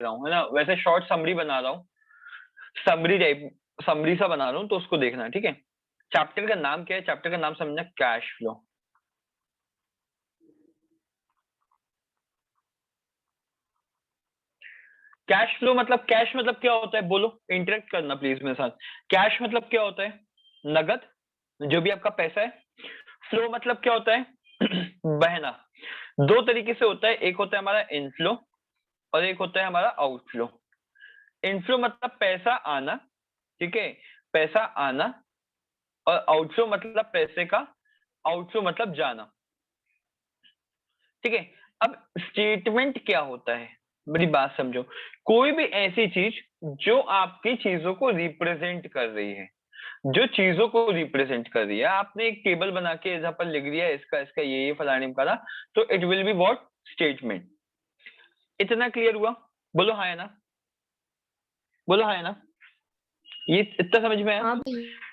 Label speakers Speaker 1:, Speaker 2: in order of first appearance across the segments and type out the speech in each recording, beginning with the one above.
Speaker 1: रहा हूँ, है ना, वैसे शॉर्ट समरी बना रहा हूँ, समरी टाइप, समरी सा बना रहा हूँ, तो उसको देखना, ठीक है। चैप्टर का नाम क्या है? चैप्टर का नाम समझना कैश फ्लो। कैश फ्लो मतलब, कैश मतलब क्या होता है? बोलो, इंटरेक्ट करना प्लीज मेरे साथ। कैश मतलब क्या होता है? नगद, जो भी आपका पैसा है। फ्लो मतलब क्या होता है? बहना। दो तरीके से होता है, एक होता है हमारा इनफ्लो और एक होता है हमारा आउटफ्लो। इनफ्लो मतलब पैसा आना, ठीक है, पैसा आना। और आउटफ्लो मतलब पैसे का आउटफ्लो मतलब जाना, ठीक है। अब स्टेटमेंट क्या होता है? मेरी बात समझो। कोई भी ऐसी चीज जो आपकी चीजों को रिप्रेजेंट कर रही है, जो चीजों को रिप्रेजेंट कर रही है, आपने एक टेबल बना के यहाँ पर लिख दिया इसका इसका ये फलाने का ना, तो it will be what? Statement. इतना क्लियर हुआ? बोलो हाँ या ना, बोलो हाँ या ना, ये इतना समझ में आया?
Speaker 2: हाँ भैया।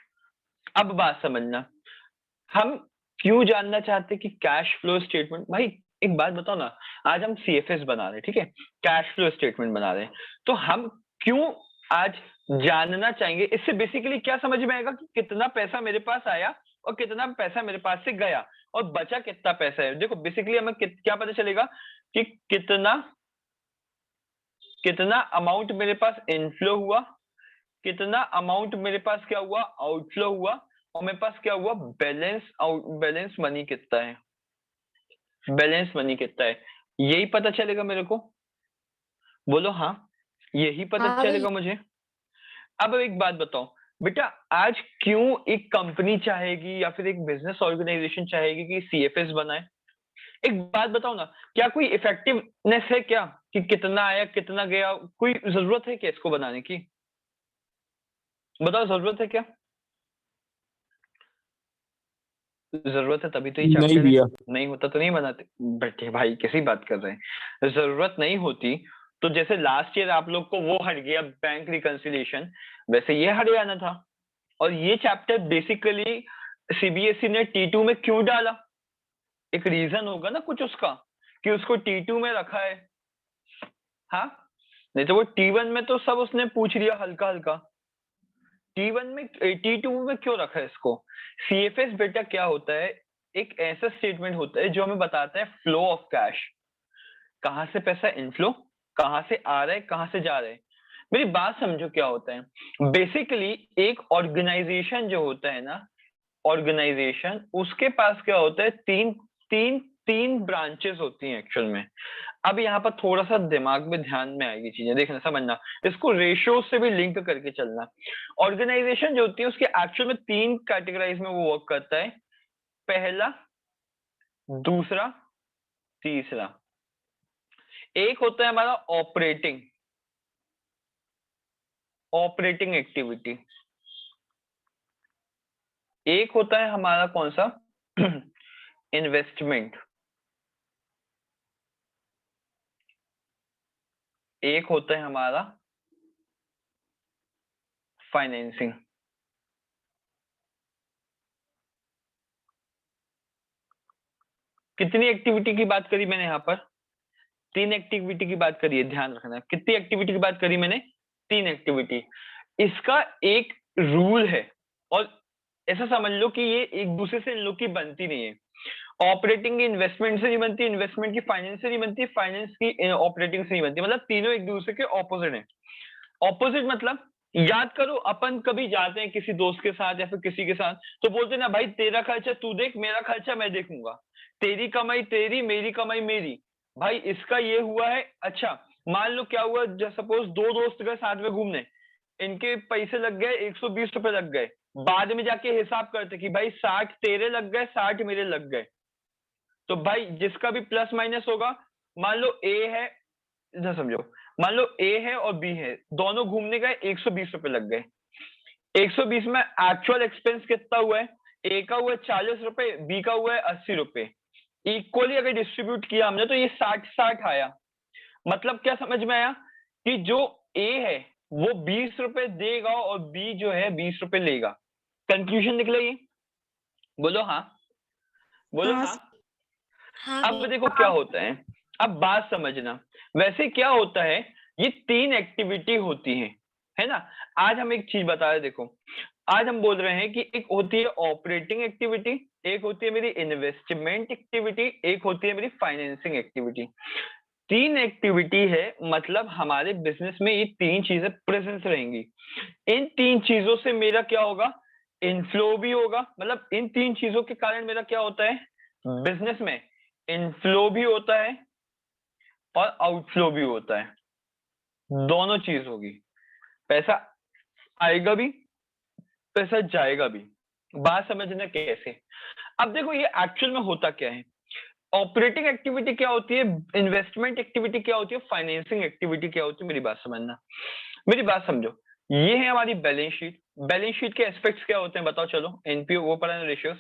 Speaker 1: अब बात समझना, हम क्यों जानना चाहते हैं कि कैश फ्लो स्टेटमेंट? भाई एक बात बताओ ना, आज हम सीएफएस बना रहे हैं, ठीक है, कैश फ्लो स्टेटमेंट बना रहे हैं, तो हम क्यों आज जानना चाहेंगे? इससे बेसिकली क्या समझ में आएगा कि कितना पैसा मेरे पास आया और कितना पैसा मेरे पास से गया और बचा कितना पैसा है। देखो बेसिकली हमें क्या पता चलेगा कि कितना कितना अमाउंट मेरे पास इनफ्लो हुआ, कितना अमाउंट मेरे पास क्या हुआ? आउटफ्लो हुआ, और मेरे पास क्या हुआ? बैलेंस मनी कितना है, बैलेंस मनी कितना है, यही पता चलेगा मेरे को। बोलो हाँ, यही पता
Speaker 2: हाँ भैया।
Speaker 1: चलेगा मुझे। अब एक बात बताओ बेटा, आज क्यों एक कंपनी चाहेगी या फिर एक बिजनेस ऑर्गेनाइजेशन चाहेगी कि सीएफएस बनाए? एक बात बताओ ना, क्या कोई इफेक्टिवनेस है क्या कि कितना आया कितना गया? कोई जरूरत है क्या इसको बनाने की? बताओ, जरूरत है क्या? जरूरत है तभी तो ये
Speaker 3: नहीं
Speaker 1: चैप्टर है,
Speaker 3: भैया।
Speaker 1: नहीं होता तो नहीं बनाते। बैठे भाई, कैसी बात कर रहे हैं? जरूरत नहीं होती तो जैसे लास्ट ईयर आप लोग को वो हट गया बैंक रिकंसिलिएशन, वैसे ये हट जाना था। और ये चैप्टर बेसिकली सीबीएसई ने टी2 में क्यों डाला? एक रीजन होगा ना कुछ उसका, कि उसको टी2 में रखा है। हाँ, नहीं तो वो टी1 में तो सब उसने पूछ लिया हल्का हल्का, टी1 में टी2 में क्यों रखा है इसको? सीएफएस बेटा क्या होता है? एक ऐसा स्टेटमेंट होता है जो हमें बताता है फ्लो ऑफ कैश, कहां से पैसा इनफ्लो, कहां से आ रहा है कहां से जा रहा है। मेरी बात समझो, क्या होता है बेसिकली? एक ऑर्गेनाइजेशन जो होता है ना, ऑर्गेनाइजेशन, उसके पास क्या होता है? तीन तीन तीन ब्रांचेस होती हैं एक्चुअल में। अब यहाँ पर थोड़ा सा दिमाग में ध्यान में आएगी चीजें, देखना समझना, इसको रेशियो से भी लिंक करके चलना। ऑर्गेनाइजेशन जो होती है उसके एक्चुअल में तीन कैटेगराइज में वो वर्क करता है, पहला, दूसरा, तीसरा। एक होता है हमारा ऑपरेटिंग, ऑपरेटिंग एक्टिविटी। एक होता है हमारा कौन सा? इन्वेस्टमेंट। एक होता है हमारा फाइनेंसिंग। कितनी एक्टिविटी की बात करी मैंने यहाँ पर? तीन एक्टिविटी की बात करी है, ध्यान रखना। कितनी एक्टिविटी की बात करी मैंने? तीन एक्टिविटी। इसका एक रूल है, और ऐसा समझ लो कि ये एक दूसरे से इन लोग की बनती नहीं है। ऑपरेटिंग की इन्वेस्टमेंट से नहीं बनती, इन्वेस्टमेंट की फाइनेंस से नहीं बनती, फाइनेंस की ऑपरेटिंग से नहीं बनती, मतलब तीनों एक दूसरे के ऑपोजिट है। ऑपोजिट मतलब, याद करो, अपन कभी जाते हैं किसी दोस्त के साथ या फिर किसी के साथ, तो बोलते हैं ना भाई तेरा खर्चा तू देख, मेरा खर्चा मैं देखूंगा, तेरी कमाई तेरी, मेरी कमाई मेरी। भाई इसका ये हुआ है, अच्छा मान लो क्या हुआ, सपोज दो दोस्त गए साथ में घूमने, इनके पैसे लग गए 120 रुपए लग गए, बाद में जाके हिसाब करते कि भाई 60 तेरे लग गए 60 मेरे लग गए, तो भाई जिसका भी प्लस माइनस होगा, मान लो ए है, इधर समझो, मान लो ए है और बी है, दोनों घूमने गए 120 रुपए लग गए। 120 में एक्चुअल एक्सपेंस कितना हुआ है? ए का हुआ है 40 रुपए, बी का हुआ है 80 रुपए। इक्वली अगर डिस्ट्रीब्यूट किया हमने तो ये 60-60 आया। मतलब क्या समझ में आया? कि जो ए है वो 20 रुपए देगा और बी जो है 20 रुपए लेगा। कंक्लूजन निकलेगी? बोलो हाँ, बोलो
Speaker 2: हाँ।
Speaker 1: हाँ।
Speaker 2: हाँ
Speaker 1: अब देखो क्या
Speaker 2: भैया।
Speaker 1: होता है, अब बात समझना। वैसे क्या होता है ये 3 एक्टिविटी होती है ना। आज हम एक चीज बता रहे, देखो आज हम बोल रहे हैं कि एक होती है ऑपरेटिंग एक्टिविटी, एक होती है मेरी इन्वेस्टमेंट एक्टिविटी, एक होती है मेरी फाइनेंसिंग एक्टिविटी। 3 एक्टिविटी है, मतलब हमारे बिजनेस में ये 3 चीजें प्रेजेंट रहेंगी। इन 3 चीजों से मेरा क्या होगा, इनफ्लो भी होगा, मतलब इन 3 चीजों के कारण मेरा क्या होता है, बिजनेस में इनफ्लो भी होता है और आउटफ्लो भी होता है, दोनों चीज होगी। पैसा आएगा भी, पैसा जाएगा भी। बात समझना कैसे। अब देखो ये एक्चुअल में होता क्या है, ऑपरेटिंग एक्टिविटी क्या होती है, इन्वेस्टमेंट एक्टिविटी क्या होती है, फाइनेंसिंग एक्टिविटी क्या होती है, मेरी बात समझना, मेरी बात समझो। ये है हमारी बैलेंस शीट। बैलेंस शीट के एस्पेक्ट्स क्या होते हैं बताओ, चलो एनपीओ वो पढ़ा रेशियोज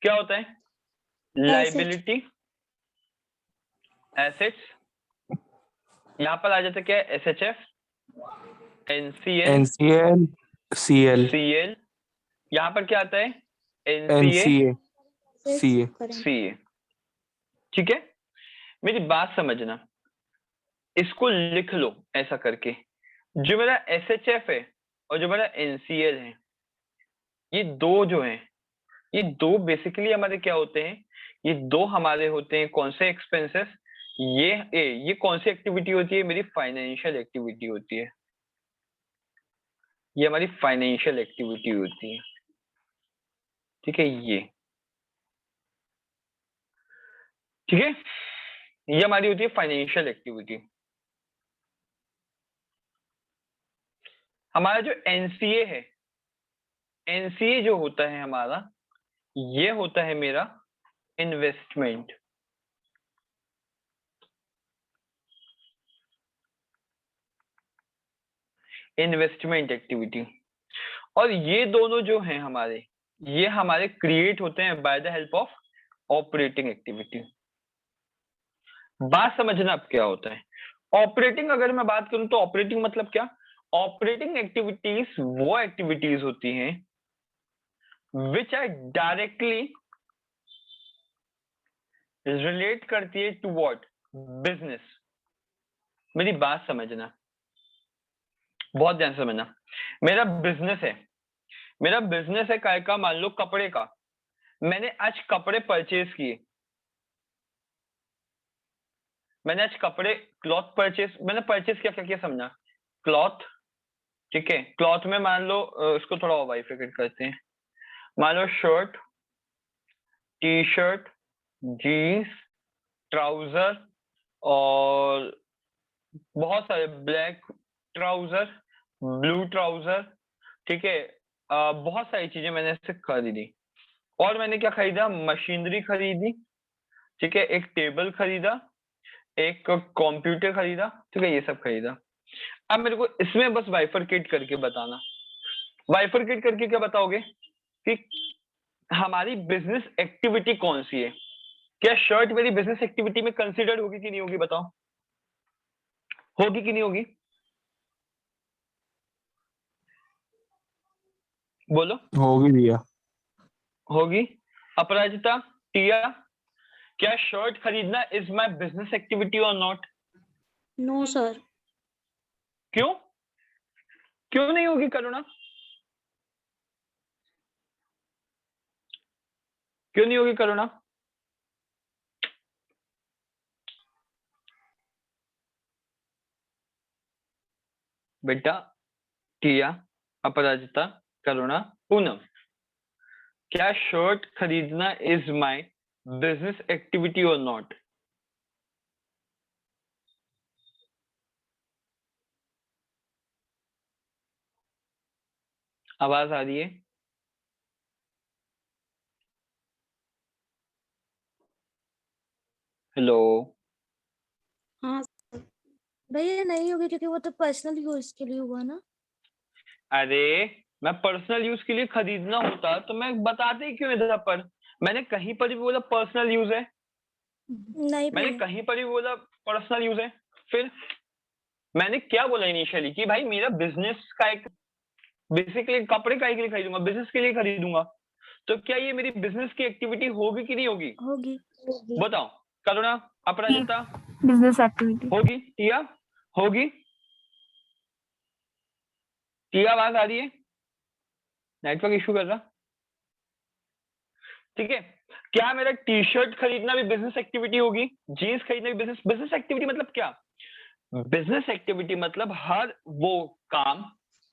Speaker 1: क्या होता है, लाइबिलिटी, एसेट्स, यहां पर आ जाता है क्या है, SHF, NCL,
Speaker 2: NCL, CL,
Speaker 1: CL, यहाँ पर क्या आता है, एनसीए,
Speaker 2: एनसीए, सीए।
Speaker 1: सीए। ठीक है, मेरी बात समझना, इसको लिख लो ऐसा करके, जो मेरा एसएचएफ है और जो मेरा एनसीएल है, ये दो जो हैं, ये दो बेसिकली हमारे क्या होते हैं, ये दो हमारे होते हैं कौन से एक्सपेंसेस, ये कौन सी एक्टिविटी होती है, मेरी फाइनेंशियल एक्टिविटी होती है, ये हमारी फाइनेंशियल एक्टिविटी होती है। ठीक है, ये ठीक है, ये हमारी होती है फाइनेंशियल एक्टिविटी। हमारा जो एनसीए है, एनसीए जो होता है हमारा, ये होता है मेरा इन्वेस्टमेंट। इन्वेस्टमेंट एक्टिविटी, और ये दोनों जो हैं हमारे, ये हमारे क्रिएट होते हैं by the help of operating activity. बात समझना अब क्या होता है ऑपरेटिंग, अगर मैं बात करूं तो ऑपरेटिंग मतलब क्या, ऑपरेटिंग एक्टिविटीज वो एक्टिविटीज होती हैं विच आर डायरेक्टली रिलेट करती है टू व्हाट, बिजनेस। मेरी बात समझना, बहुत ध्यान से समझना, मेरा बिजनेस है, मेरा बिजनेस है काय का, मान लो कपड़े का, मैंने आज कपड़े परचेज किए, मैंने आज कपड़े क्लॉथ परचेज, मैंने परचेज क्या क्या किया समझना, क्लॉथ, ठीक है, क्लॉथ में मान लो इसको थोड़ा बाइफरकेट करते हैं, मान लो shirt, T shirt, jeans, trouser, और बहुत सारे, ब्लैक ट्राउजर, ब्लू ट्राउजर, ठीक है, बहुत सारी चीजें मैंने इससे खरीदी। और मैंने क्या खरीदा, मशीनरी खरीदी, ठीक है, एक टेबल खरीदा, एक कंप्यूटर खरीदा, ठीक है, ये सब खरीदा। अब मेरे को इसमें बस बाइफरकेट करके बताना, बाइफरकेट करके क्या बताओगे कि हमारी बिजनेस एक्टिविटी कौन सी है, क्या शर्ट मेरी बिजनेस एक्टिविटी में कंसिडर्ड होगी कि नहीं होगी, बताओ, होगी कि नहीं होगी, बोलो।
Speaker 2: होगी भैया।
Speaker 1: होगी। अपराजिता, टिया, क्या शर्ट खरीदना इज माय बिजनेस एक्टिविटी और नॉट?
Speaker 3: No sir.
Speaker 1: क्यों, क्यों नहीं होगी करुणा, क्यों नहीं होगी करुणा? बेटा, टिया, अपराजिता, करुणा, पूनम, क्या शर्ट खरीदना इज माय बिजनेस एक्टिविटी और नॉट? आवाज आ रही है? हेलो।
Speaker 3: हाँ सर। भैया नहीं होगी क्योंकि वो तो पर्सनल यूज के लिए हुआ ना।
Speaker 1: अरे मैं पर्सनल यूज के लिए खरीदना होता तो मैं बताते ही क्यों इधर पर, मैंने कहीं पर भी बोला पर्सनल यूज है,
Speaker 3: नहीं
Speaker 1: मैंने
Speaker 3: भैया।
Speaker 1: कहीं पर भी बोला पर्सनल यूज है, फिर मैंने क्या बोला इनिशियली कि भाई मेरा बिजनेस का एक, बेसिकली कपड़े का के लिए खरीदूंगा, बिजनेस के लिए खरीदूंगा, तो क्या ये मेरी बिजनेस की एक्टिविटी होगी कि नहीं होगी?
Speaker 3: होगी।
Speaker 1: बताओ, करुणा, अपराजिता,
Speaker 4: बिजनेस एक्टिविटी
Speaker 1: होगी, टिया, होगी, की आवाज आ रही है? नेटवर्क इशू कर रहा? ठीक है, क्या मेरा टी शर्ट खरीदना भी बिजनेस एक्टिविटी होगी? जीन्स खरीदना भी बिजनेस एक्टिविटी मतलब क्या? बिजनेस एक्टिविटी मतलब हर वो काम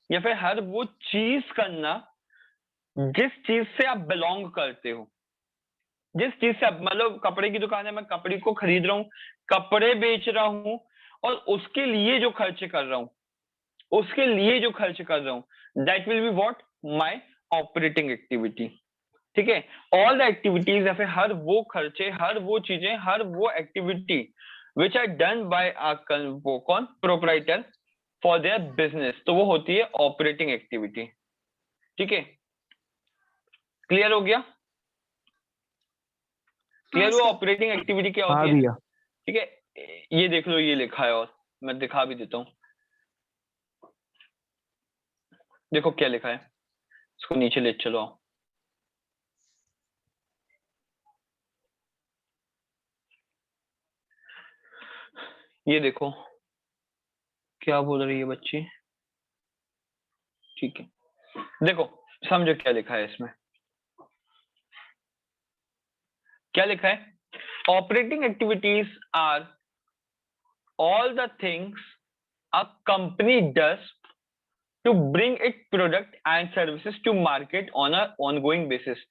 Speaker 1: या फिर हर वो चीज करना जिस चीज से आप बिलोंग करते हो, जिस चीज से आप, मतलब कपड़े की दुकान है, मैं कपड़े को खरीद रहा हूँ, कपड़े बेच रहा हूँ, और उसके लिए जो खर्चे कर रहा हूँ, उसके लिए जो खर्च कर रहा हूँ, that will be what, my operating activity. ठीक है, ऑल द एक्टिविटीज या फिर हर वो खर्चे, हर वो चीजें, हर वो activity which are done by वो कौन, प्रोप्राइटर, फॉर देयर बिजनेस, तो वो होती है ऑपरेटिंग एक्टिविटी। ठीक है, क्लियर हो गया? क्लियर हुआ ऑपरेटिंग एक्टिविटी क्या
Speaker 2: हाँ
Speaker 1: होती है?
Speaker 2: भैया।
Speaker 1: ठीक है, ये देख लो, ये लिखा है, और मैं दिखा भी देता हूँ, देखो क्या लिखा है, इसको नीचे ले चलो आओ। ये देखो क्या बोल रही है बच्ची। ठीक है, देखो समझो क्या लिखा है इसमें, क्या लिखा है, operating activities are all the things a company does to bring it product and services to market on a ongoing basis.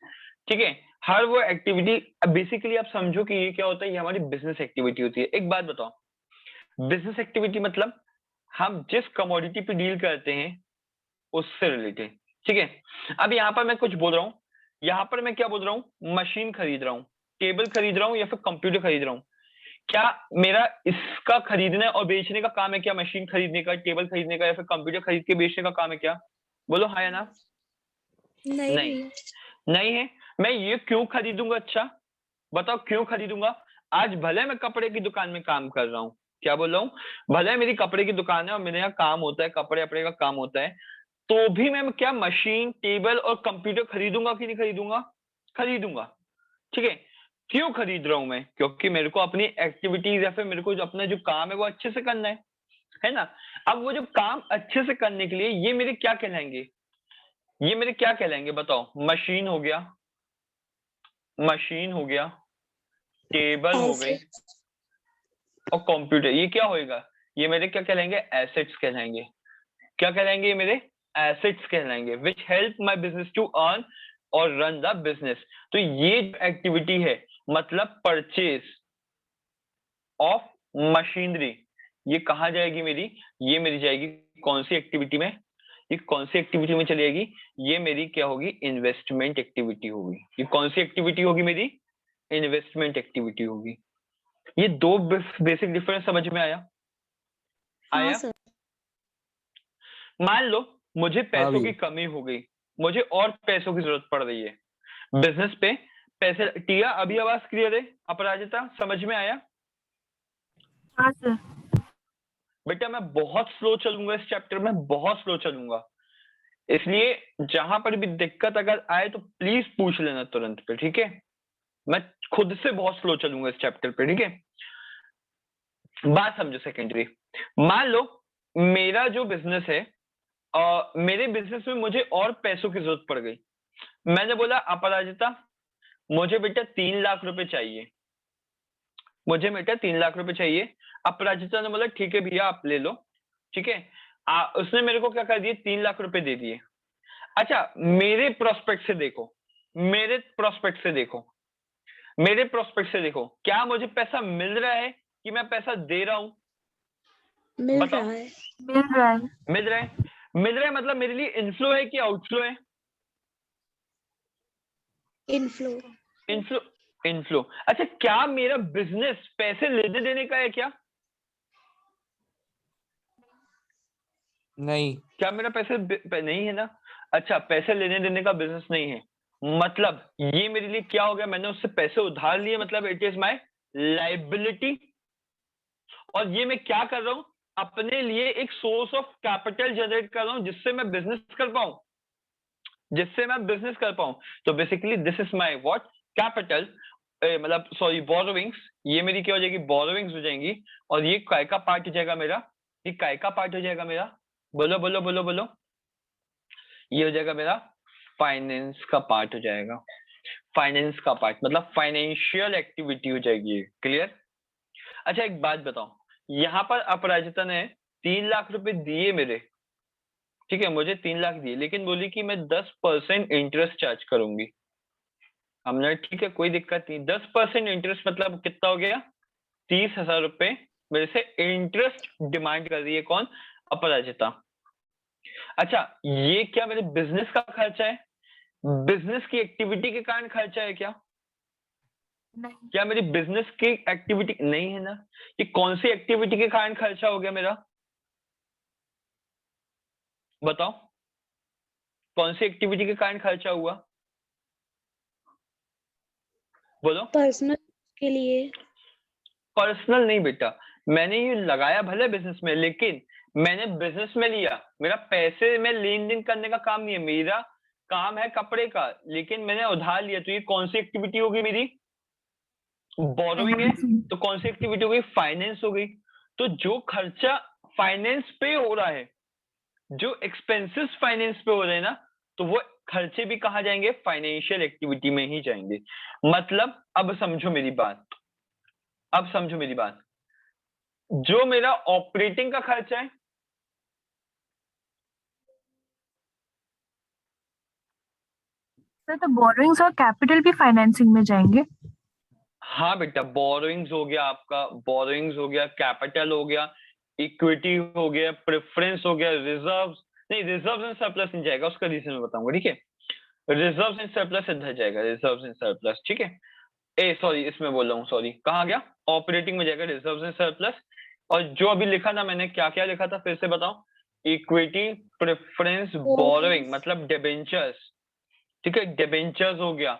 Speaker 1: ठीक है, हर वो एक्टिविटी, बेसिकली आप समझो कि ये क्या होता है, ये हमारी बिजनेस एक्टिविटी होती है। एक बात बताओ, बिजनेस एक्टिविटी मतलब हम जिस कमोडिटी पे डील करते हैं उससे रिलेटेड। ठीक है, अब यहाँ पर मैं कुछ बोल रहा हूँ, यहाँ पर मैं क्या बोल रहा हूँ, मशीन खरीद रहा हूँ, टेबल खरीद रहा हूँ, या फिर कंप्यूटर खरीद रहा हूँ। क्या मेरा इसका खरीदने और बेचने का काम है क्या? मशीन खरीदने का, टेबल खरीदने का, या फिर कंप्यूटर खरीद के बेचने का काम है क्या? बोलो हाँ या ना?
Speaker 3: नहीं
Speaker 1: नहीं,
Speaker 3: भैया।
Speaker 1: नहीं है। मैं ये क्यों खरीदूंगा? अच्छा बताओ क्यों खरीदूंगा? आज भले मैं कपड़े की दुकान में काम कर रहा हूँ, क्या बोल रहा हूँ, भले मेरी कपड़े की दुकान है और मेरे यहाँ काम होता है, कपड़े वपड़े का काम होता है, तो भी मैं क्या मशीन, टेबल और कंप्यूटर खरीदूंगा कि नहीं खरीदूंगा? खरीदूंगा। ठीक है, क्यों खरीद रहा हूं मैं? क्योंकि मेरे को अपनी एक्टिविटीज या फिर मेरे को जो अपना जो काम है वो अच्छे से करना है ना? अब वो जो काम अच्छे से करने के लिए ये मेरे क्या कहलाएंगे, ये मेरे क्या कहलाएंगे बताओ? मशीन हो गया, मशीन हो गया, टेबल हो गई, और कंप्यूटर, ये क्या होएगा? ये मेरे क्या कहलाएंगे? एसेट्स कहलाएंगे। क्या कहलाएंगे? ये मेरे एसेट्स कहलाएंगे, which help my business to earn और रन द बिजनेस। तो ये एक्टिविटी है, मतलब परचेज ऑफ मशीनरी, ये कहाँ जाएगी मेरी? ये मेरी जाएगी कौन सी एक्टिविटी में? ये कौन सी एक्टिविटी में चली जाएगी? ये मेरी क्या होगी? इन्वेस्टमेंट एक्टिविटी होगी। ये कौन सी एक्टिविटी होगी मेरी? इन्वेस्टमेंट एक्टिविटी होगी। ये दो बेसिक डिफरेंस समझ में आया?
Speaker 3: हाँ
Speaker 1: आया?
Speaker 3: सर।
Speaker 1: मान लो मुझे
Speaker 2: हाँ
Speaker 1: पैसों की
Speaker 2: भैया।
Speaker 1: कमी हो गई, मुझे और पैसों की जरूरत पड़ रही है बिजनेस पे, पैसे। टिया अभी आवाज क्लियर है? अपराजिता समझ में आया?
Speaker 4: हाँ सर।
Speaker 1: बेटा मैं बहुत स्लो चलूंगा इस चैप्टर में, बहुत स्लो चलूंगा, इसलिए जहां पर भी दिक्कत अगर आए तो प्लीज पूछ लेना तुरंत पे, ठीक है? मैं खुद से बहुत स्लो चलूंगा इस चैप्टर पे, ठीक है? बात समझो सेकेंडरी। मान लो मेरा जो बिजनेस है, मेरे बिजनेस में मुझे और पैसों की जरूरत पड़ गई। मैंने बोला अपराजिता मुझे बेटा 3 लाख रुपए चाहिए, मुझे बेटा 3 लाख रुपए चाहिए। अपराजिता ने बोला ठीक है भैया आप ले लो, ठीक है? उसने मेरे को क्या कर दिए? 3 लाख रुपए दे दिए। अच्छा मेरे प्रोस्पेक्ट से देखो, मेरे प्रोस्पेक्ट से देखो, मेरे प्रोस्पेक्ट से देखो, क्या मुझे पैसा मिल रहा है कि मैं पैसा दे रहा हूं?
Speaker 3: मिल
Speaker 1: बताओ।
Speaker 3: रहा है।
Speaker 4: मिल रहा है।
Speaker 1: मिल रहा है, मिल रहा है मतलब मेरे लिए इनफ्लो है कि आउटफ्लो है?
Speaker 3: इनफ्लो।
Speaker 1: Inflow, inflow. अच्छा क्या मेरा बिजनेस पैसे लेने देने का है क्या?
Speaker 2: नहीं।
Speaker 1: क्या मेरा पैसे नहीं है ना? अच्छा पैसे लेने देने का बिजनेस नहीं है, मतलब ये मेरे लिए क्या हो गया? मैंने उससे पैसे उधार लिए, मतलब इट इज माय लाइबिलिटी। और ये मैं क्या कर रहा हूं? अपने लिए एक सोर्स ऑफ कैपिटल जनरेट कर रहा हूं जिससे मैं बिजनेस कर पाऊं, जिससे मैं बिजनेस कर पाऊं। तो basically this is my what, capital, मतलब सॉरी बोरोविंग्स। ये मेरी क्या हो जाएगी? बोरोविंग्स हो जाएंगी। और ये काय का पार्ट हो जाएगा मेरा? ये काय का पार्ट हो जाएगा मेरा? बोलो बोलो बोलो बोलो। ये हो जाएगा मेरा फाइनेंस का पार्ट हो जाएगा, फाइनेंस का पार्ट मतलब फाइनेंशियल एक्टिविटी हो जाएगी। क्लियर? अच्छा एक बात बताओ, यहाँ पर अपराजिता ने 3 लाख रुपए दिए मेरे, ठीक है, मुझे 3 लाख दिए, लेकिन बोली कि मैं 10% इंटरेस्ट चार्ज करूंगी। हमने ठीक है कोई दिक्कत नहीं, 10% इंटरेस्ट मतलब कितना हो गया, 30,000 रुपए मेरे से इंटरेस्ट डिमांड कर रही है। कौन? अपराजिता। अच्छा ये क्या मेरे बिजनेस का खर्चा है, बिजनेस की एक्टिविटी के कारण खर्चा है क्या?
Speaker 4: नहीं।
Speaker 1: क्या मेरी बिजनेस की एक्टिविटी नहीं है ना? ये कौन सी एक्टिविटी के कारण खर्चा हो गया मेरा, बताओ कौन सी एक्टिविटी के कारण खर्चा हुआ, बोलो।
Speaker 3: पर्सनल के लिए।
Speaker 1: पर्सनल नहीं बेटा, मैंने ये लगाया भले बिजनेस में, लेकिन मैंने बिजनेस में लिया, मेरा पैसे में लेन देन करने का काम नहीं है, मेरा काम है कपड़े का, लेकिन मैंने उधार लिया, तो ये कौन सी एक्टिविटी होगी मेरी, बोरोइंग है। तो कौन सी एक्टिविटी हो गई, फाइनेंस हो गई। तो जो खर्चा फाइनेंस पे हो रहा है, जो एक्सपेंसेस फाइनेंस पे हो रहे हैं ना, तो वो खर्चे भी कहाँ जाएंगे, फाइनेंशियल एक्टिविटी में ही जाएंगे। मतलब अब समझो मेरी बात, अब समझो मेरी बात, जो मेरा ऑपरेटिंग का खर्चा है,
Speaker 4: सर तो बोरोइंग्स और कैपिटल भी फाइनेंसिंग में जाएंगे।
Speaker 1: हाँ बेटा, बोरोइंग्स हो गया आपका, बोरोइंग्स हो गया, कैपिटल हो गया, इक्विटी हो गया, प्रेफरेंस हो गया, रिजर्व्स नहीं, रिजर्व्स एंड सरप्लस नहीं जाएगा, उसका रीजन मैं बताऊंगा, ठीक है। रिजर्व्स एंड सरप्लस इधर जाएगा, रिजर्व्स एंड सरप्लस, ठीक है। ए सॉरी, इसमें बोल रहा हूँ, सॉरी, कहाँ गया, ऑपरेटिंग में जाएगा रिजर्व्स एंड सरप्लस। और जो अभी लिखा ना मैंने, क्या क्या लिखा था फिर से बताओ, इक्विटी, प्रेफरेंस, बोरोइंग मतलब डिबेंचर्स, ठीक है, डिबेंचर्स हो गया,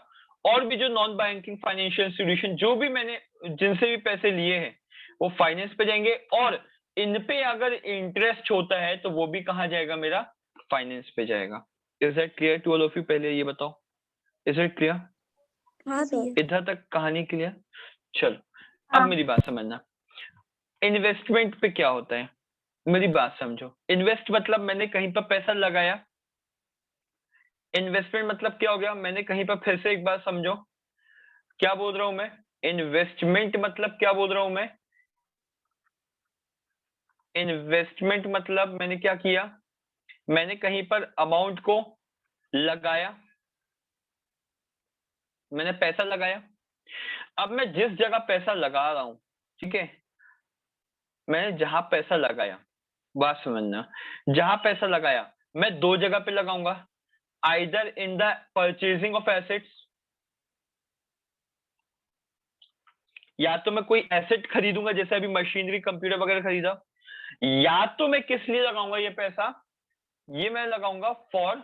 Speaker 1: और भी जो नॉन बैंकिंग फाइनेंशियल इंस्टीट्यूशन जो भी मैंने जिनसे भी पैसे लिए हैं वो फाइनेंस पे जाएंगे, और इन पे अगर इंटरेस्ट होता है तो वो भी कहाँ जाएगा, मेरा फाइनेंस पे जाएगा। Is that clear to all of you? पहले ये बताओ, इज इट क्लियर?
Speaker 3: हाँ भैया।
Speaker 1: इधर तक कहानी क्लियर? चलो अब
Speaker 4: हाँ।
Speaker 1: मेरी बात समझना, इन्वेस्टमेंट पे क्या होता है, मेरी बात समझो। इन्वेस्ट मतलब मैंने कहीं पर पैसा लगाया, इन्वेस्टमेंट मतलब क्या हो गया, मैंने कहीं पर, फिर से एक बार समझो क्या बोल रहा हूं मैं, इन्वेस्टमेंट मतलब क्या बोल रहा हूं मैं, इन्वेस्टमेंट मतलब मैंने क्या किया, मैंने कहीं पर अमाउंट को लगाया, मैंने पैसा लगाया। अब मैं जिस जगह पैसा लगा रहा हूं, ठीक है, मैंने जहां पैसा लगाया, बात समझना, जहां पैसा लगाया मैं 2 जगह पे लगाऊंगा, either in the purchasing of assets, या तो मैं कोई एसेट खरीदूंगा, जैसे अभी मशीनरी कंप्यूटर वगैरह खरीदा, या तो मैं किस लिए लगाऊंगा ये पैसा, ये मैं लगाऊंगा for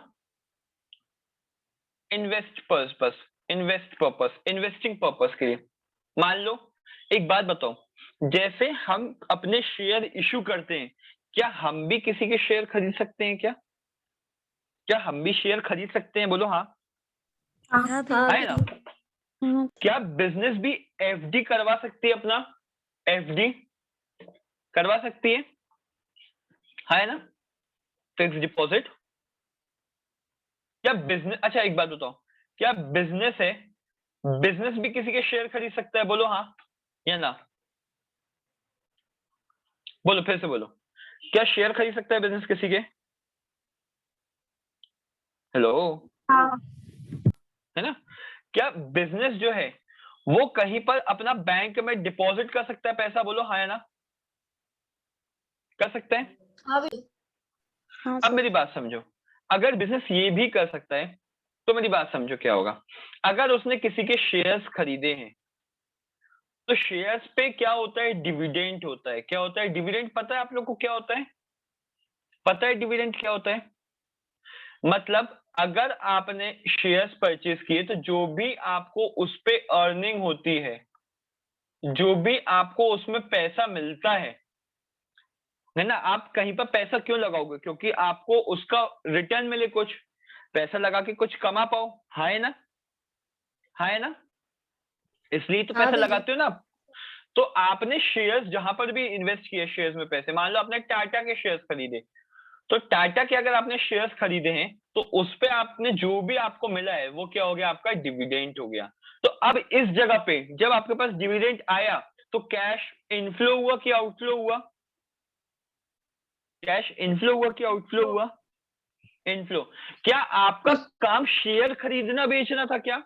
Speaker 1: invest purpose, invest purpose, investing purpose के लिए। मान लो एक बात बताओ, जैसे हम अपने शेयर इशू करते हैं, क्या हम भी किसी के शेयर खरीद सकते हैं क्या, क्या हम भी शेयर खरीद सकते हैं, बोलो हाँ,
Speaker 3: हाँ
Speaker 1: है
Speaker 3: भैया।
Speaker 1: ना? क्या बिजनेस भी एफडी करवा सकती है अपना, एफडी करवा सकती है ना, फिक्स डिपॉजिट। क्या बिजनेस, अच्छा एक बात बताओ, क्या बिजनेस है, बिजनेस भी किसी के शेयर खरीद सकता है, बोलो हाँ या ना, बोलो फिर से बोलो, क्या शेयर खरीद सकता है बिजनेस किसी के, हेलो,
Speaker 4: हाँ।
Speaker 1: है ना? क्या बिजनेस जो है वो कहीं पर अपना बैंक में डिपॉजिट कर सकता है पैसा, बोलो हाँ या ना, कर सकते हैं?
Speaker 3: हाँ
Speaker 1: अब मेरी बात समझो, अगर बिजनेस ये भी कर सकता है तो मेरी बात समझो क्या होगा, अगर उसने किसी के शेयर्स खरीदे हैं तो शेयर्स पे क्या होता है, डिविडेंड होता है। क्या होता है डिविडेंड, पता है आप लोग को क्या होता है, पता है डिविडेंड क्या होता है? मतलब अगर आपने शेयर्स परचेज किए तो जो भी आपको उस पे अर्निंग होती है, जो भी आपको उसमें पैसा मिलता है ना, आप कहीं पर पैसा क्यों लगाओगे, क्योंकि आपको उसका रिटर्न मिले, कुछ पैसा लगा के कुछ कमा पाओ, हाँ है ना, हाँ है ना, इसलिए तो पैसा लगाते हो ना आप। तो आपने शेयर्स जहां पर भी इन्वेस्ट किए शेयर्स में पैसे, मान लो आपने टाटा के शेयर्स खरीदे, तो टाटा के अगर आपने शेयर्स खरीदे हैं तो उस पे आपने जो भी आपको मिला है वो क्या हो गया, आपका डिविडेंड हो गया। तो अब इस जगह पे जब आपके पास डिविडेंड आया तो कैश इनफ्लो हुआ कि आउटफ्लो हुआ? कैश इनफ्लो हुआ कि आउटफ्लो हुआ? इनफ्लो। क्या आपका काम शेयर खरीदना बेचना था क्या?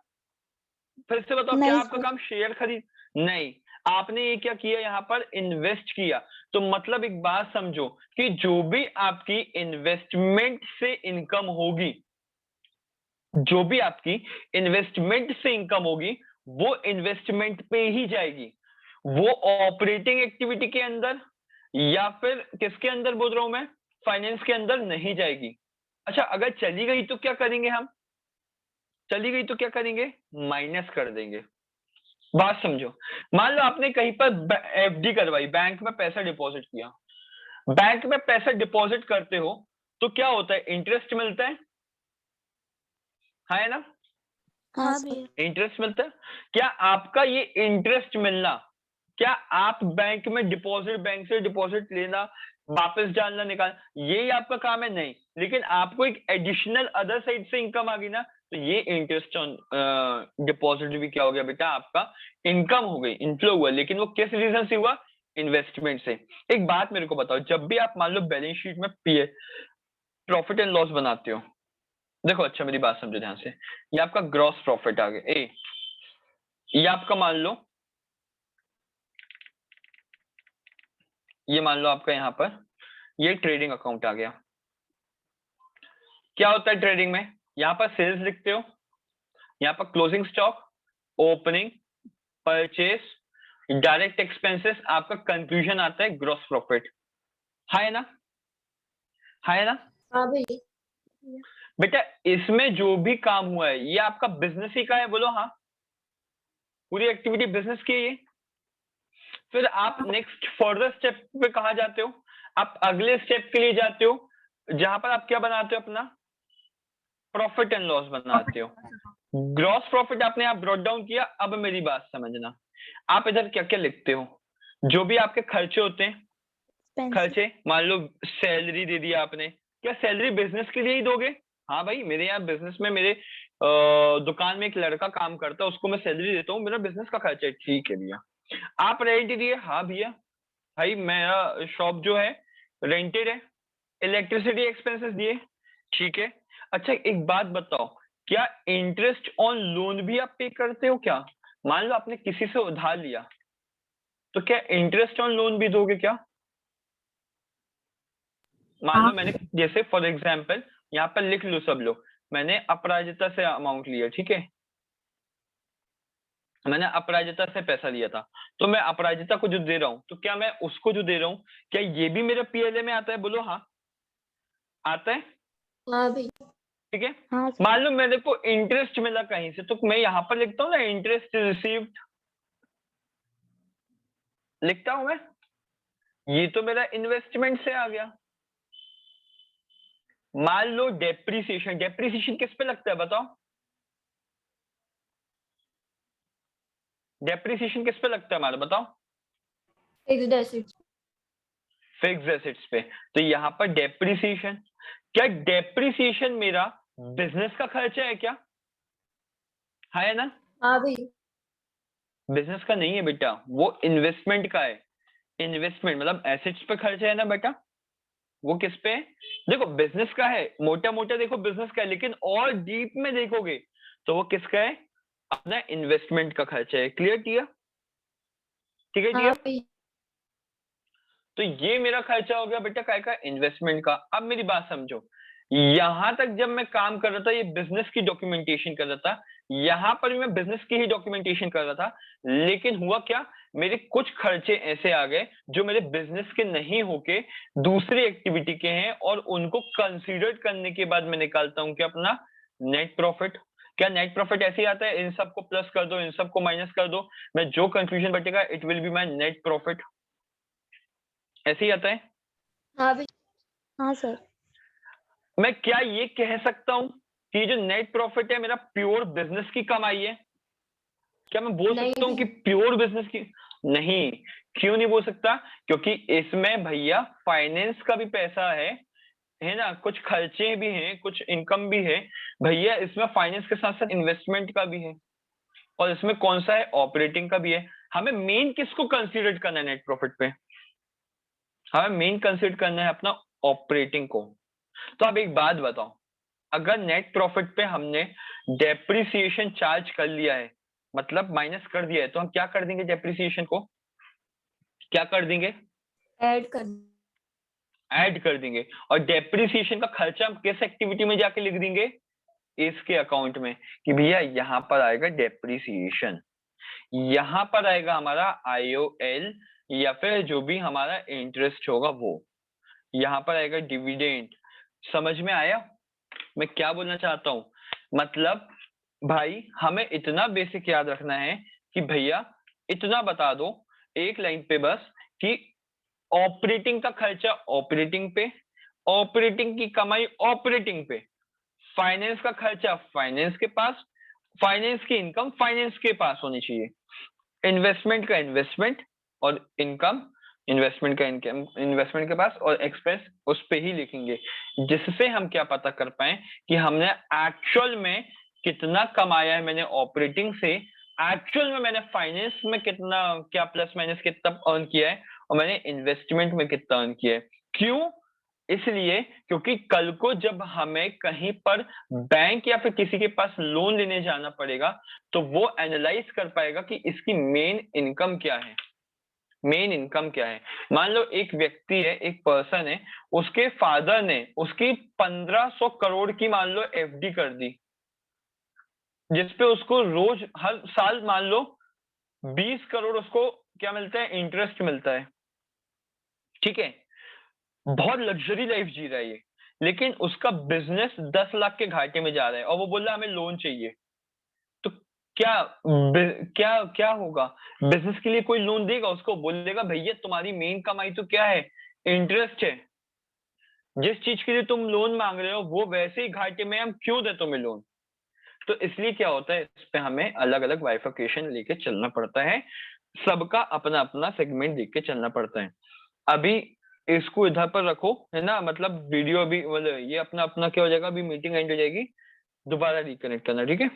Speaker 1: फिर से बताओ, क्या
Speaker 3: नहीं
Speaker 1: आपका
Speaker 3: सर।
Speaker 1: काम शेयर खरीद? नहीं, आपने ये क्या किया, यहाँ पर इन्वेस्ट किया। तो मतलब एक बात समझो कि जो भी आपकी इन्वेस्टमेंट से इनकम होगी, जो भी आपकी इन्वेस्टमेंट से इनकम होगी वो इन्वेस्टमेंट पे ही जाएगी, वो ऑपरेटिंग एक्टिविटी के अंदर या फिर किसके अंदर बोल रहा हूं मैं, फाइनेंस के अंदर नहीं जाएगी। अच्छा, अगर चली गई तो क्या करेंगे हम? चली गई तो क्या करेंगे? माइनस कर देंगे। बात समझो, मान लो आपने कहीं पर एफडी करवाई, बैंक में पैसा डिपॉजिट किया। बैंक में पैसा डिपॉजिट करते हो तो क्या होता है, इंटरेस्ट मिलता है ना?
Speaker 3: हाँ
Speaker 4: हाँ
Speaker 3: सर।
Speaker 1: इंटरेस्ट मिलता है। क्या आपका ये इंटरेस्ट मिलना, क्या आप बैंक में डिपॉजिट, बैंक से डिपॉजिट लेना, वापस डालना, निकाल, यही आपका काम है? नहीं, लेकिन आपको एक एडिशनल अदर साइड से इनकम आ गई ना, तो ये इंटरेस्ट ऑन डिपॉजिट भी क्या हो गया बेटा, आपका इनकम हो गई, इनफ्लो हुआ। लेकिन वो किस रीजन से हुआ? इन्वेस्टमेंट से। एक बात मेरे को बताओ, जब भी आप मान लो बैलेंस शीट में पीए प्रॉफिट एंड लॉस बनाते हो, देखो अच्छा मेरी बात समझो ध्यान से, ये आपका ग्रॉस प्रॉफिट आ गया ए, ये आपका मान लो, ये मान लो आपका यहाँ पर ये ट्रेडिंग अकाउंट आ गया। क्या होता है ट्रेडिंग में? यहाँ पर सेल्स लिखते हो, यहाँ पर closing stock, opening, purchase, direct expenses, आपका कंक्लूजन आता है ग्रॉस प्रॉफिट। है ना? है ना?
Speaker 3: हाँ भाई।
Speaker 1: बेटा इसमें जो भी काम हुआ है ये आपका बिजनेस ही का है, बोलो हाँ। पूरी एक्टिविटी बिजनेस की है ये। फिर आप नेक्स्ट फर्दर स्टेप पे कहा जाते हो? आप अगले स्टेप के लिए जाते हो जहां पर आप क्या बनाते हो, अपना प्रॉफिट एंड लॉस बनाते हो। ग्रॉस प्रॉफिट आपने आप ब्रॉट डाउन किया। अब मेरी बात समझना, आप इधर क्या क्या लिखते हो, जो भी आपके खर्चे होते हैं, खर्चे, मान लो सैलरी दे दिया आपने, क्या सैलरी बिजनेस के लिए ही दोगे? हाँ भाई, मेरे यहाँ बिजनेस में मेरे दुकान में एक लड़का काम करता है, उसको मैं सैलरी देता हूँ, मेरा बिजनेस का खर्चा है। ठीक है भैया। आप रेंट दिए? हाँ भैया, भाई मेरा शॉप जो है रेंटेड है। इलेक्ट्रिसिटी एक्सपेंसेस दिए? ठीक है। अच्छा एक बात बताओ, क्या इंटरेस्ट ऑन लोन भी आप पे करते हो क्या? मान लो आपने किसी से उधार लिया, तो क्या इंटरेस्ट ऑन लोन भी दोगे क्या? मान लो मैंने, जैसे फॉर एग्जाम्पल यहाँ पर लिख लो सब लोग, मैंने अपराजिता से अमाउंट लिया, ठीक है, मैंने अपराजिता से पैसा लिया था, तो मैं अपराजिता को जो दे रहा हूं, तो क्या मैं उसको जो दे रहा हूं, क्या ये भी मेरे पीएलए में आता है? बोलो हाँ, आता है।
Speaker 3: हाँ भाई।
Speaker 1: ठीक है।
Speaker 3: हाँ सर।
Speaker 1: मान लो मेरे को इंटरेस्ट मिला कहीं से, तो मैं यहाँ पर लिखता हूँ ना इंटरेस्ट रिसीव्ड, लिखता हूं मैं, ये तो मेरा इन्वेस्टमेंट से आ गया। मान लो डेप्रिसिएशन, डेप्रिसिएशन किस पे लगता है बताओ? डेप्रिसिएशन किस पे लगता है हमारा, बताओ?
Speaker 3: Fixed assets.
Speaker 1: फिक्स्ड एसेट्स पे। तो यहाँ पर डेप्रिसिएशन, क्या डेप्रिसिएशन मेरा बिजनेस का खर्चा है क्या? है ना?
Speaker 3: हाँ भाई।
Speaker 1: बिजनेस का नहीं है बेटा, वो इन्वेस्टमेंट का है। इन्वेस्टमेंट मतलब एसेट्स पे खर्चा है ना बेटा, वो किस पे है? देखो बिजनेस का है, मोटा मोटा देखो बिजनेस का है, लेकिन और डीप में देखोगे तो वो किसका है? अपना इन्वेस्टमेंट का खर्चा है। क्लियर किया? ठीक है
Speaker 3: हाँ
Speaker 1: किया?
Speaker 3: भाई।
Speaker 1: तो ये मेरा खर्चा हो गया बेटा काय का? इन्वेस्टमेंट का। अब मेरी बात समझो, यहां तक जब मैं काम कर रहा था, ये बिजनेस की डॉक्यूमेंटेशन कर रहा था, यहां पर भी मैं बिजनेस की ही डॉक्यूमेंटेशन कर रहा था, लेकिन हुआ क्या, मेरे कुछ खर्चे ऐसे आ गए जो मेरे बिजनेस के नहीं होके दूसरी एक्टिविटी के हैं, और उनको कंसीडर करने के बाद मैं निकालता हूं कि अपना नेट प्रॉफिट। क्या नेट प्रॉफिट ऐसे ही आता है, इन सबको प्लस कर दो, इन सबको माइनस कर दो, मैं जो कंक्लूजन बचेगा it will be my net profit, ऐसे ही आता है।
Speaker 3: हाँ भाई। हाँ सर।
Speaker 1: मैं क्या ये कह सकता हूं कि जो नेट प्रॉफिट है मेरा प्योर बिजनेस की कमाई है? क्या मैं बोल
Speaker 3: नहीं
Speaker 1: सकता हूं कि
Speaker 3: भाई।
Speaker 1: प्योर बिजनेस की? नहीं। क्यों नहीं बोल सकता? क्योंकि इसमें भैया फाइनेंस का भी पैसा है, है ना, कुछ खर्चे भी हैं, कुछ इनकम भी है भैया, इसमें फाइनेंस के साथ साथ इन्वेस्टमेंट का भी है, और इसमें कौन सा है, ऑपरेटिंग का भी है। हमें मेन किसको कंसीडर करना है नेट प्रॉफिट पे, हमें मेन कंसीडर करना है अपना ऑपरेटिंग को। तो अब एक बात बताओ, अगर नेट प्रॉफिट पे हमने डेप्रिसिएशन चार्ज कर लिया है, मतलब माइनस कर दिया है, तो हम क्या कर देंगे, डेप्रिसिएशन को क्या कर देंगे,
Speaker 3: ऐड कर
Speaker 1: ऐड कर देंगे। और डेप्रिसिएशन का खर्चा हम किस एक्टिविटी में जाके लिख देंगे, इसके अकाउंट में, कि भैया यहाँ पर आएगा डेप्रिसिएशन, यहाँ पर आएगा हमारा IOL या फिर जो भी हमारा इंटरेस्ट होगा वो, यहाँ पर आएगा डिविडेंड। समझ में आया मैं क्या बोलना चाहता हूँ? मतलब भाई हमें इतना बेसिक याद रखना है कि भैया इतना बता दो एक लाइन पे बस, कि ऑपरेटिंग का खर्चा ऑपरेटिंग पे, ऑपरेटिंग की कमाई ऑपरेटिंग पे, फाइनेंस का खर्चा फाइनेंस के पास, फाइनेंस की इनकम फाइनेंस के पास होनी चाहिए, इन्वेस्टमेंट का इन्वेस्टमेंट, और इनकम इन्वेस्टमेंट का इनकम इन्वेस्टमेंट के पास, और एक्सपेंस उस पे ही लिखेंगे, जिससे हम क्या पता कर पाए कि हमने एक्चुअल में कितना कमाया है मैंने ऑपरेटिंग से, एक्चुअल में मैंने फाइनेंस में कितना, क्या प्लस माइनस कितना अर्न किया है, और मैंने इन्वेस्टमेंट में कितना अर्न किया है। क्यों? इसलिए क्योंकि कल को जब हमें कहीं पर बैंक या फिर किसी के पास लोन लेने जाना पड़ेगा, तो वो एनालाइज कर पाएगा कि इसकी मेन इनकम क्या है, मेन इनकम क्या है। मान लो एक व्यक्ति है, एक पर्सन है, उसके फादर ने उसकी 1500 करोड़ की मान लो FD कर दी, जिसपे उसको रोज हर साल मान लो 20 करोड़ उसको क्या मिलता है, इंटरेस्ट मिलता है, ठीक है, बहुत लग्जरी लाइफ जी रहा है ये, लेकिन उसका बिजनेस 10 लाख के घाटे में जा रहा है, और वो बोल रहा है हमें लोन चाहिए। तो क्या क्या क्या होगा, बिजनेस के लिए कोई लोन देगा उसको, बोलेगा भैया तुम्हारी मेन कमाई तो क्या है, इंटरेस्ट है, जिस चीज के लिए तुम लोन मांग रहे हो वो वैसे ही घाटे में, हम क्यों दे तुम्हें लोन। तो इसलिए क्या होता है, इस पे हमें अलग अलग बाइफर्केशन लेके चलना पड़ता है, सबका अपना अपना सेगमेंट देख के चलना पड़ता है। अभी इसको इधर पर रखो, है ना, मतलब वीडियो अभी मतलब ये अपना अपना क्या हो जाएगा, अभी मीटिंग एंड हो जाएगी, दोबारा रिकनेक्ट करना, ठीक है।